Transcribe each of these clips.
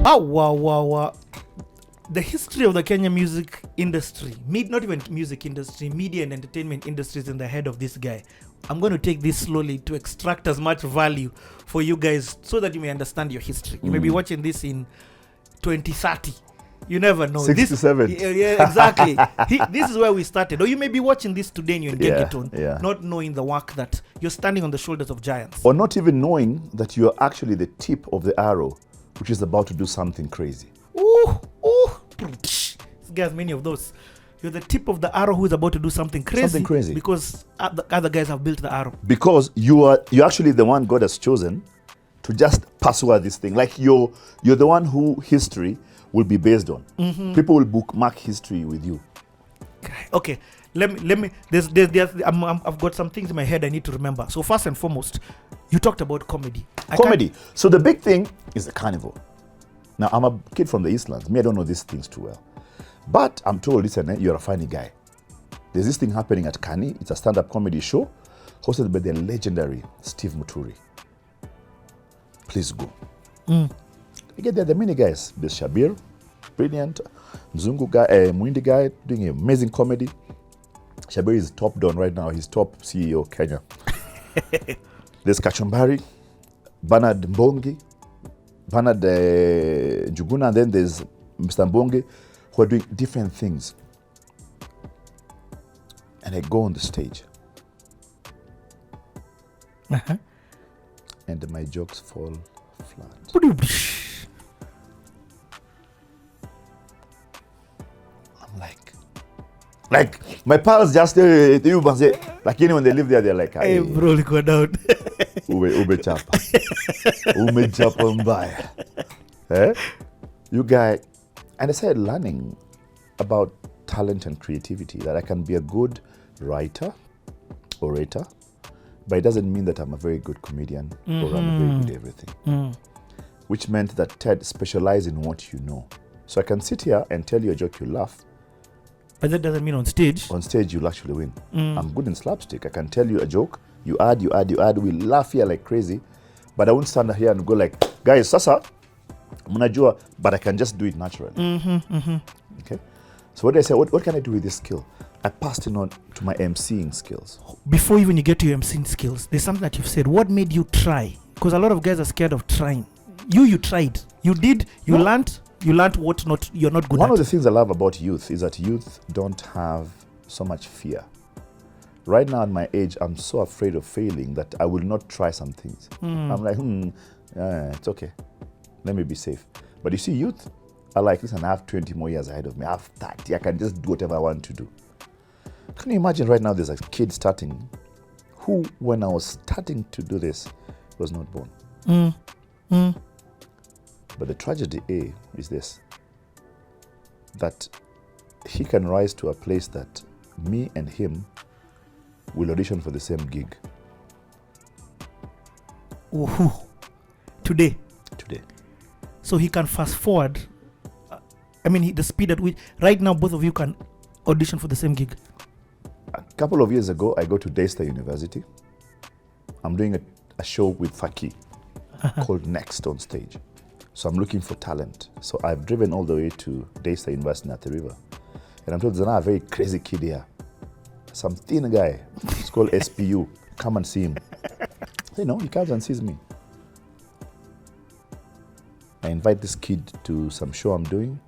Oh, wow. The history of the Kenya music industry, not even music industry, media and entertainment industry is in the head of this guy. I'm going to take this slowly to extract as much value for you guys so that you may understand your history. You may be watching this in 2030. You never know. 67. Yeah, exactly. This is where we started. Or you may be watching this today in your Gengeton, not knowing the work that you're standing on the shoulders of giants. Or not even knowing that you're actually the tip of the arrow, which is about to do something crazy. Ooh. This guy has many of those. You're the tip of the arrow who is about to do something crazy. Because other guys have built the arrow. Because you're actually the one God has chosen to just pass over this thing. Like you're the one who history will be based on. People will bookmark history with you. Okay, let me. I've got some things in my head I need to remember. So first and foremost, you talked about comedy. So the big thing is the carnival. Now I'm a kid from the Eastlands. I don't know these things too well, but I'm told, listen, you're a funny guy. There's this thing happening at Kani. It's a stand-up comedy show hosted by the legendary Steve Muturi. Please go. You get there, the many guys. There's Shabir, brilliant. Mzungu guy, Mwindi guy, doing amazing comedy. Shabir is top don right now. He's top CEO Kenya. There's Kachumbari, Bernard Njuguna, and then there's Mr. Mbongi, who are doing different things. And I go on the stage. And my jokes fall flat. I'm like my pals just like when they live there, they're like, hey bro, go down. Ube chapa mbaya. You guy, and I started learning about talent and creativity, that I can be a good writer, orator, but it doesn't mean that I'm a very good comedian or I'm a very good everything. Which meant that Ted specialized in what you know. So I can sit here and tell you a joke, you laugh. But that doesn't mean on stage. On stage, you'll actually win. I'm good in slapstick. I can tell you a joke, you add, we laugh here like crazy, but I won't stand here and go like, guys, sasa, munajua, but I can just do it naturally. Okay? So what did I say? What can I do with this skill? I passed it on to my emceeing skills. Before even you get to your emceeing skills, there's something that you've said. What made you try? Because a lot of guys are scared of trying. You tried. You did. You learned. You learned what you're not good at. One of the things I love about youth is that youth don't have so much fear. Right now at my age, I'm so afraid of failing that I will not try some things. I'm like, it's okay. Let me be safe. But you see, youth are like, listen, I have 20 more years ahead of me. I have 30. I can just do whatever I want to do. Can you imagine right now there's a kid starting who, when I was starting to do this, was not born. But the tragedy is this, that he can rise to a place that me and him will audition for the same gig. Ooh. Today. So he can fast forward. The speed at which right now both of you can audition for the same gig. A couple of years ago, I go to Daystar University. I'm doing a show with Faki called Next on stage. So I'm looking for talent. So I've driven all the way to Daystar University in the River. And I'm told there's another very crazy kid here. Some thin guy. It's called SPU. Come and see him. He comes and sees me. I invite this kid to some show I'm doing.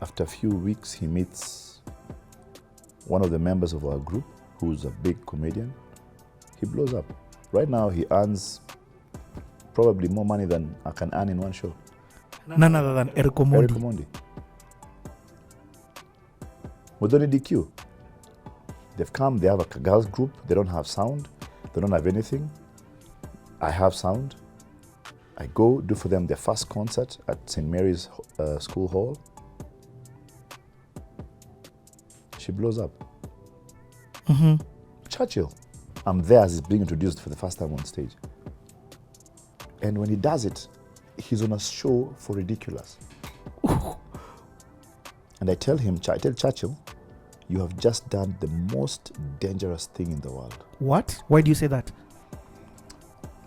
After a few weeks, he meets one of the members of our group, who's a big comedian. He blows up. Right now, he earns probably more money than I can earn in one show. None other than Eric Omondi. Modoni DQ. They've come, they have a girls group, they don't have sound, they don't have anything. I have sound. I go do for them their first concert at St. Mary's School Hall. She blows up. Churchill. I'm there as he's being introduced for the first time on stage. And when he does it, he's on a show for ridiculous. And I tell Churchill, you have just done the most dangerous thing in the world. What? Why do you say that?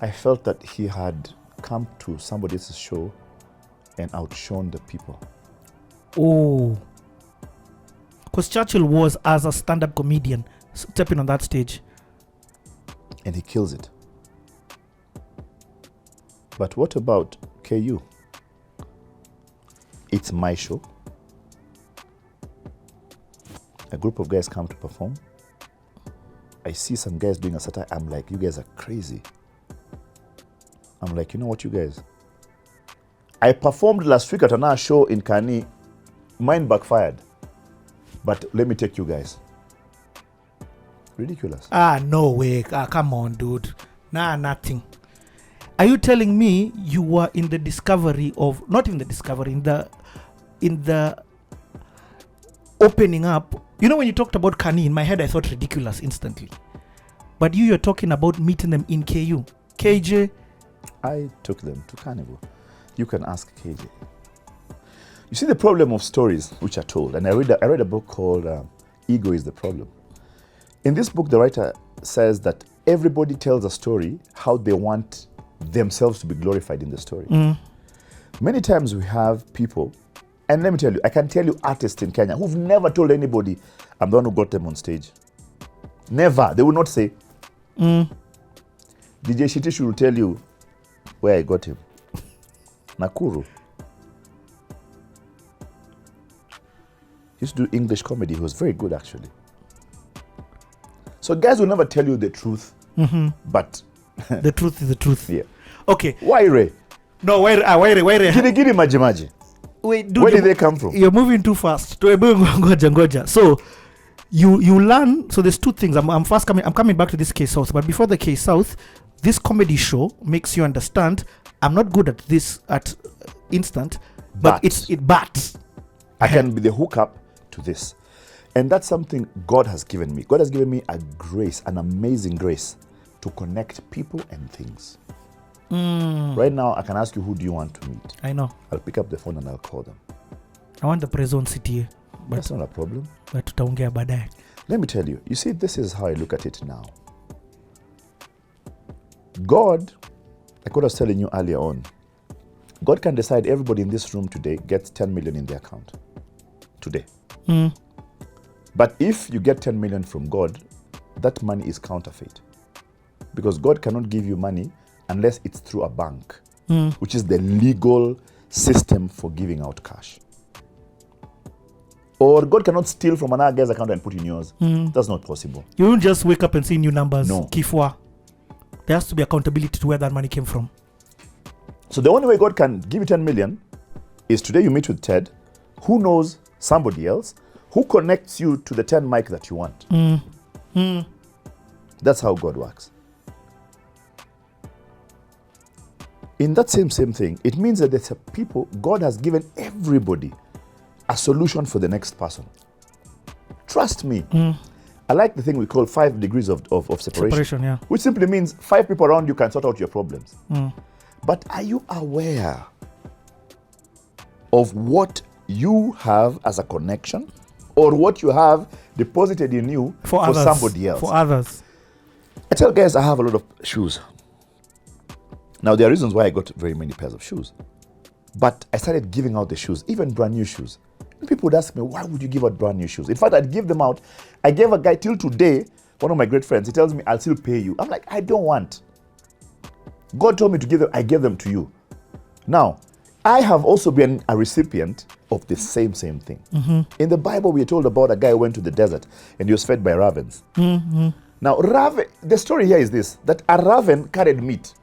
I felt that he had come to somebody else's show and outshone the people. Oh. Because Churchill was, as a stand-up comedian, stepping on that stage. And he kills it. But what about KU? It's my show. A group of guys come to perform. I see some guys doing a satire. I'm like, you guys are crazy. I'm like, you know what, you guys? I performed last week at another show in Kani. Mine backfired. But let me take you guys. Ridiculous. No way. Come on, dude. Nothing. Are you telling me you were in the discovery of, not in the discovery, in the opening up? You know, when you talked about Kani, in my head I thought ridiculous instantly. But you're talking about meeting them in KU. KJ? I took them to Carnival. You can ask KJ. You see the problem of stories which are told, and I read a book called Ego is the Problem. In this book, the writer says that everybody tells a story how they want themselves to be glorified in the story. Many times we have people, and let me tell you, I can tell you artists in Kenya who've never told anybody, I'm the one who got them on stage. Never. They will not say. DJ Shitish will tell you where I got him. Nakuru. He used to do English comedy. He was very good, actually. So guys will never tell you the truth, but the truth is the truth. Yeah. Okay. Why Ray? No, why Ray? Giri maji. Wait, dude, where did they come from? You're moving too fast. Ngoja. So you learn. So there's two things. I'm coming back to this K South, but before the K South, this comedy show makes you understand I'm not good at this at instant, but but I can be the hookup to this. And that's something God has given me. God has given me a grace, an amazing grace to connect people and things. Right now, I can ask you, who do you want to meet? I know. I'll pick up the phone and I'll call them. I want the Prezone City. But that's not a problem. But tutaongea baadaye. Let me tell you. You see, this is how I look at it now. God, like what I was telling you earlier on, God can decide everybody in this room today gets 10 million in their account. Today. But if you get 10 million from God, that money is counterfeit. Because God cannot give you money unless it's through a bank, which is the legal system for giving out cash. Or God cannot steal from another guy's account and put in yours. That's not possible. You don't just wake up and see new numbers. No. Kifwa. There has to be accountability to where that money came from. So the only way God can give you 10 million is today you meet with Ted, who knows somebody else, who connects you to the 10 mic that you want. That's how God works. In that same thing, it means that there's people, God has given everybody a solution for the next person. Trust me. I like the thing we call 5 degrees of separation. Yeah. Which simply means 5 people around you can sort out your problems. But are you aware of what you have as a connection or what you have deposited in you for somebody else? For others. I tell guys I have a lot of shoes. Now, there are reasons why I got very many pairs of shoes. But I started giving out the shoes, even brand new shoes. And people would ask me, why would you give out brand new shoes? In fact, I'd give them out. I gave a guy till today, one of my great friends, he tells me, I'll still pay you. I'm like, I don't want. God told me to give them, I gave them to you. Now, I have also been a recipient of the same thing. In the Bible, we are told about a guy who went to the desert and he was fed by ravens. Now, the story here is this, that a raven carried meat.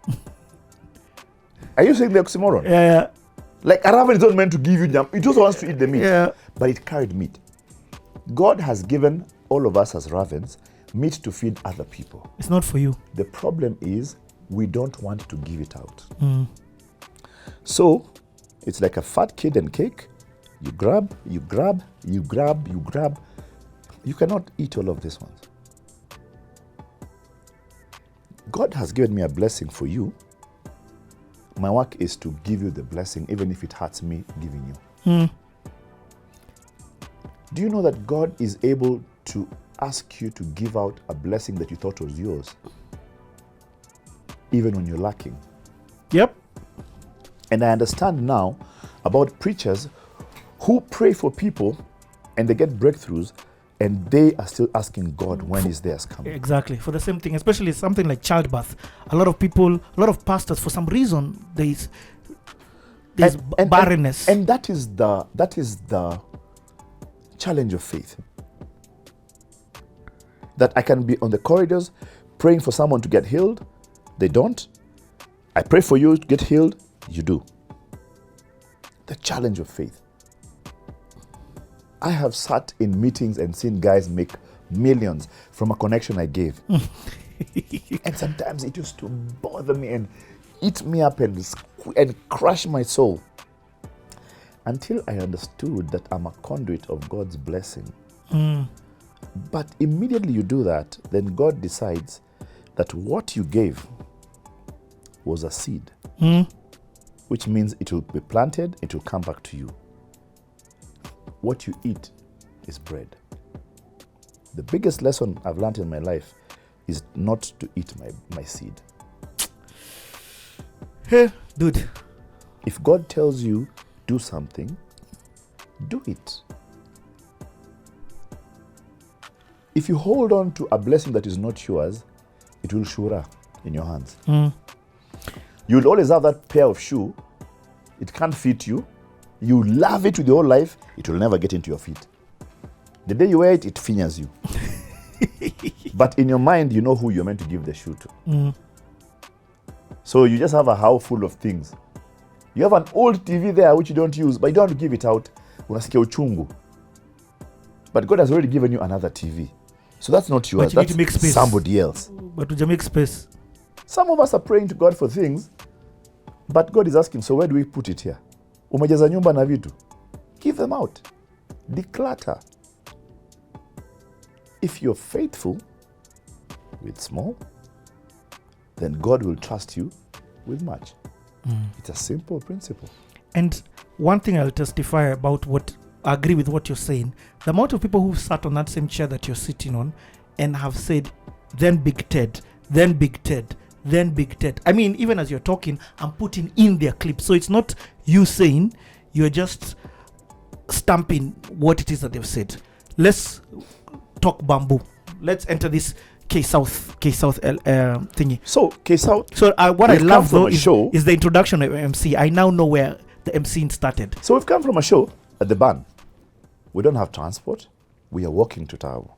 Are you saying the oxymoron? Yeah. Like a raven is not meant to give you jam. It also wants to eat the meat. Yeah. But it carried meat. God has given all of us as ravens meat to feed other people. It's not for you. The problem is we don't want to give it out. So it's like a fat kid and cake. You grab. You cannot eat all of these ones. God has given me a blessing for you. My work is to give you the blessing, even if it hurts me giving you. Do you know that God is able to ask you to give out a blessing that you thought was yours, even when you're lacking? Yep. And I understand now about preachers who pray for people and they get breakthroughs and they are still asking God, when is theirs coming? Exactly. For the same thing, especially something like childbirth. A lot of people, a lot of pastors, for some reason, there's barrenness. And that is the challenge of faith. That I can be on the corridors praying for someone to get healed. They don't. I pray for you to get healed. You do. The challenge of faith. I have sat in meetings and seen guys make millions from a connection I gave. And sometimes it used to bother me and eat me up and crush my soul. Until I understood that I'm a conduit of God's blessing. But immediately you do that, then God decides that what you gave was a seed. Which means it will be planted, it will come back to you. What you eat is bread. The biggest lesson I've learned in my life is not to eat my seed. Hey, dude. If God tells you, do something, do it. If you hold on to a blessing that is not yours, it will shura in your hands. You'll always have that pair of shoe. It can't fit you. You love it with your whole life. It will never get into your feet. The day you wear it, it fingers you. But in your mind, you know who you're meant to give the shoe to. So you just have a house full of things. You have an old TV there which you don't use, but you don't have to give it out. Unasikia uchungu. But God has already given you another TV. So that's not yours. But you need to make space. Somebody else. But to make space. Some of us are praying to God for things, but God is asking, so where do we put it here? Umejaza nyumba na vitu. Give them out. Declutter. If you're faithful with small, then God will trust you with much. It's a simple principle. And one thing I'll testify about I agree with what you're saying. The amount of people who sat on that same chair that you're sitting on and have said, then Big Ted, then Big Ted, then Big Ted. I mean, even as you're talking, I'm putting in their clip. So it's not you saying, you're just stamping what it is that they've said. Let's talk bamboo. Let's enter this K-South thingy. So K-South. So what I love though is the introduction of MC. I now know where the MCing started. So we've come from a show at the barn. We don't have transport. We are walking to Tao.